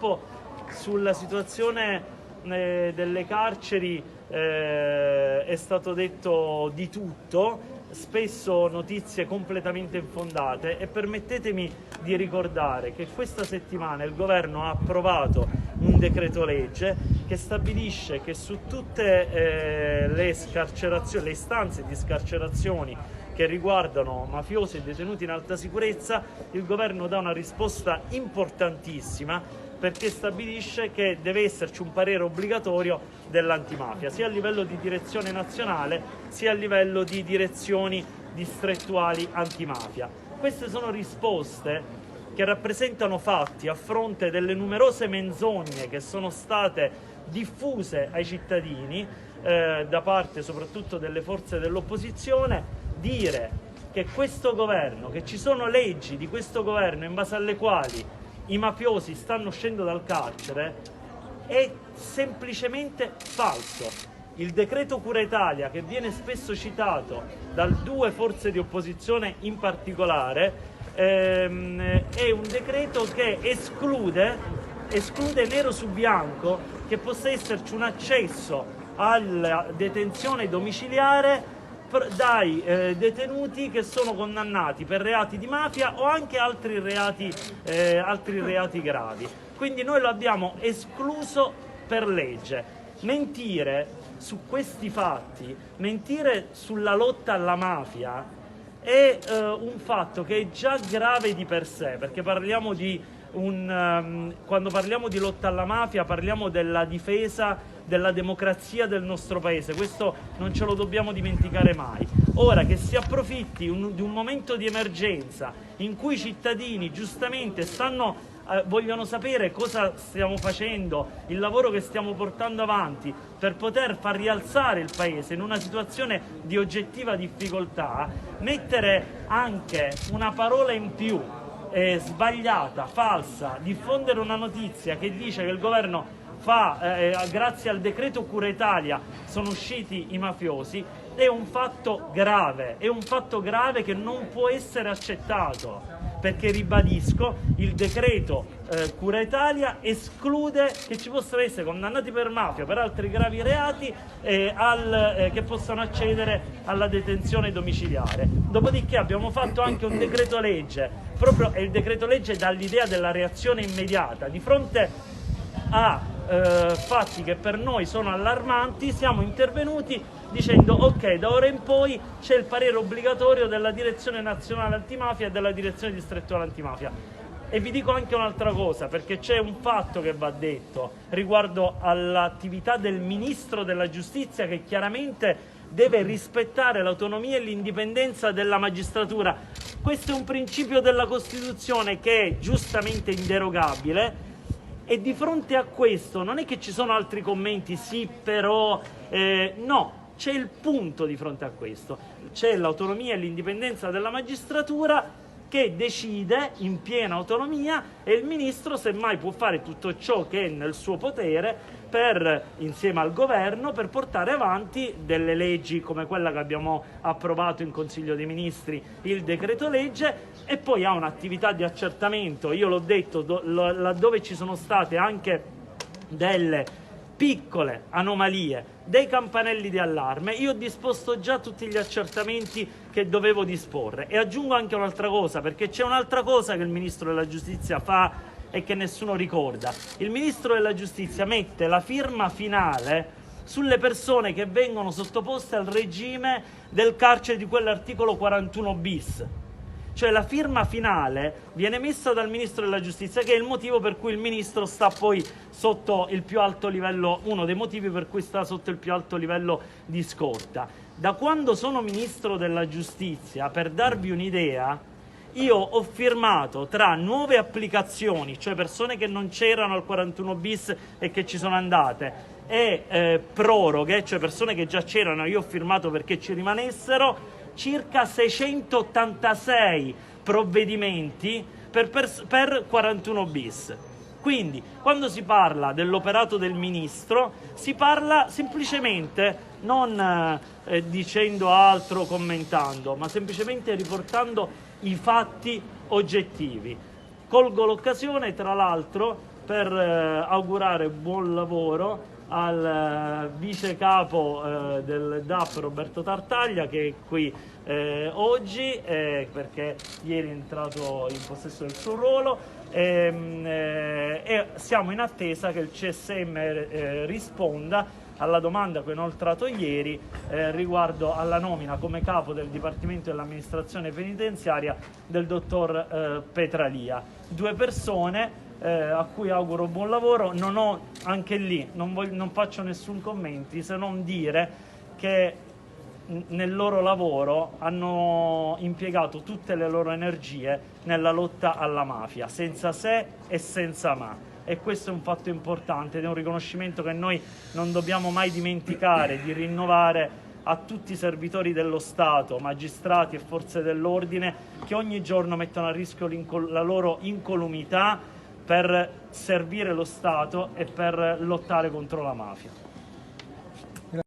purtroppo sulla situazione delle carceri è stato detto di tutto, spesso notizie completamente infondate, e permettetemi di ricordare che questa settimana il governo ha approvato un decreto legge che stabilisce che su tutte le istanze di scarcerazioni che riguardano mafiosi e detenuti in alta sicurezza, il governo dà una risposta importantissima, perché stabilisce che deve esserci un parere obbligatorio dell'antimafia, sia a livello di direzione nazionale, sia a livello di direzioni distrettuali antimafia. Queste sono risposte che rappresentano fatti a fronte delle numerose menzogne che sono state diffuse ai cittadini da parte soprattutto delle forze dell'opposizione. Dire che questo governo, che ci sono leggi di questo governo in base alle quali i mafiosi stanno uscendo dal carcere è semplicemente falso. Il decreto Cura Italia, che viene spesso citato da due forze di opposizione in particolare, è un decreto che esclude nero su bianco che possa esserci un accesso alla detenzione domiciliare dai detenuti che sono condannati per reati di mafia o anche altri reati gravi. Quindi noi lo abbiamo escluso per legge. Mentire su questi fatti, mentire sulla lotta alla mafia è un fatto che è già grave di per sé, perché parliamo quando parliamo di lotta alla mafia parliamo della difesa della democrazia del nostro paese, questo non ce lo dobbiamo dimenticare mai. Ora che si approfitti di un momento di emergenza in cui i cittadini giustamente vogliono sapere cosa stiamo facendo, il lavoro che stiamo portando avanti per poter far rialzare il paese in una situazione di oggettiva difficoltà, mettere anche una parola in più sbagliata, falsa, diffondere una notizia che dice che il governo grazie al decreto Cura Italia sono usciti i mafiosi, è un fatto grave che non può essere accettato, perché, ribadisco, il decreto Cura Italia esclude che ci possano essere condannati per mafia, per altri gravi reati che possano accedere alla detenzione domiciliare. Dopodiché abbiamo fatto anche un decreto legge, proprio il decreto legge dà l'idea della reazione immediata di fronte a fatti che per noi sono allarmanti. Siamo intervenuti dicendo ok, da ora in poi c'è il parere obbligatorio della direzione nazionale antimafia e della direzione distrettuale antimafia. E vi dico anche un'altra cosa, perché c'è un fatto che va detto riguardo all'attività del Ministro della Giustizia, che chiaramente deve rispettare l'autonomia e l'indipendenza della magistratura. Questo è un principio della Costituzione che è giustamente inderogabile. E di fronte a questo non è che ci sono altri commenti, sì però, no, c'è il punto di fronte a questo, c'è l'autonomia e l'indipendenza della magistratura che decide in piena autonomia, e il ministro semmai può fare tutto ciò che è nel suo potere insieme al governo, per portare avanti delle leggi come quella che abbiamo approvato in Consiglio dei Ministri, il decreto legge, e poi ha un'attività di accertamento. Io l'ho detto, laddove ci sono state anche delle piccole anomalie, dei campanelli di allarme, io ho disposto già tutti gli accertamenti che dovevo disporre. E aggiungo anche un'altra cosa, perché c'è un'altra cosa che il Ministro della Giustizia fa e che nessuno ricorda. Il Ministro della Giustizia mette la firma finale sulle persone che vengono sottoposte al regime del carcere di quell'articolo 41 bis. Cioè la firma finale viene messa dal Ministro della Giustizia, che è il motivo per cui il Ministro sta poi sotto il più alto livello, uno dei motivi per cui sta sotto il più alto livello di scorta. Da quando sono Ministro della Giustizia, per darvi un'idea, io ho firmato tra nuove applicazioni, cioè persone che non c'erano al 41 bis e che ci sono andate, e proroghe, cioè persone che già c'erano, io ho firmato perché ci rimanessero, circa 686 provvedimenti per 41 bis. Quindi, quando si parla dell'operato del Ministro, si parla semplicemente, non dicendo altro, commentando, ma semplicemente riportando i fatti oggettivi. Colgo l'occasione, tra l'altro, per augurare buon lavoro al vice capo del DAP Roberto Tartaglia, che è qui oggi perché ieri è entrato in possesso del suo ruolo, e siamo in attesa che il CSM risponda alla domanda che ho inoltrato ieri riguardo alla nomina come capo del Dipartimento dell'Amministrazione Penitenziaria del dottor Petralia. Due persone a cui auguro buon lavoro. Anche lì non faccio nessun commento se non dire che nel loro lavoro hanno impiegato tutte le loro energie nella lotta alla mafia, senza se e senza ma. E questo è un fatto importante ed è un riconoscimento che noi non dobbiamo mai dimenticare di rinnovare a tutti i servitori dello Stato, magistrati e forze dell'ordine, che ogni giorno mettono a rischio la loro incolumità per servire lo Stato e per lottare contro la mafia.